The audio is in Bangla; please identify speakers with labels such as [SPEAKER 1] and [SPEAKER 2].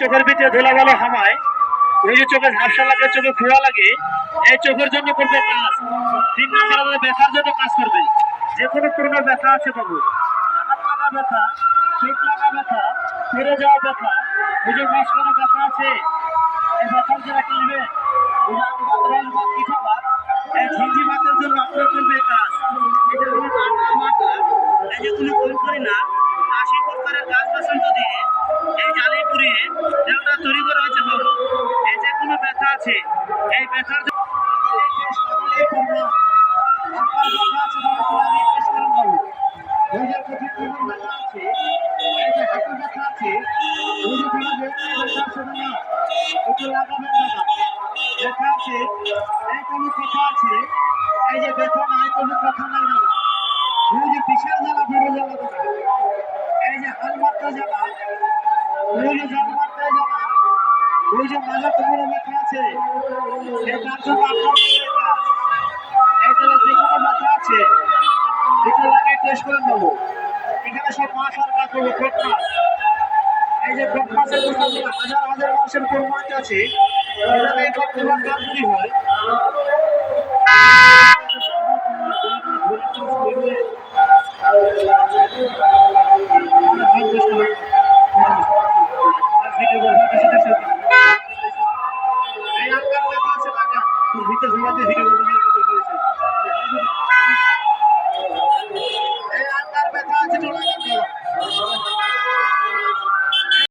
[SPEAKER 1] চোখের ভিতরে ধুলা বলে হামায়, ওই যে চোখে ঝাপসা লাগে, চোখে খোয়া লাগে, এই চোখের জন্য করবে কাজ। 3 নম্বরে ব্যথার জন্য কাজ করবে। যে কোনো পুরনো ব্যথা আছে বাবু, হাত লাগা ব্যথা, চোখ লাগা ব্যথা, ফিরে যাওয়া ব্যথা, ওই যে মাঝখানে ব্যথা আছে, এই ব্যথার যারা কিনবে, ওই যে আমবাদ রসবাদ পিঠাবাদ, এই ঝিঞ্জি বাতের জন্য আপনার করবে কাজ। এই যে কোনো আটা মাটা, এই যে কোনো করি করি না 80 প্রকারের গাছ বাসন্ত দিয়ে এই জালি পুড়িয়ে তেলটা তৈরি করা হয়েছে বাবু। এই যে কোনো ব্যথা আছে, এই ব্যথার জন্য এই যে ব্যথা নাই, কোনো কথা নাই দাদা। ওই যে বিশাল জ্বালা, বড় জ্বালা দাদা, এই যে হাল মারতে জ্বালা, ওই যে জাল মারতে জ্বালা, ওই যে মাজা কোমরে ব্যথা আছে, এই তার জন্য আপনার কাজ। এই যে কোনো ব্যথা আছে, এটা লাগে টেস্ট করে নেবো। এখানে সব মাছ আর কাজ করবো, কোট মাছ। এই যে কোট মাছের হাজার হাজার মাছের কোট মাছ আছে, এখানে এই কোটগুলোর দাম কি হয়? ভিতরে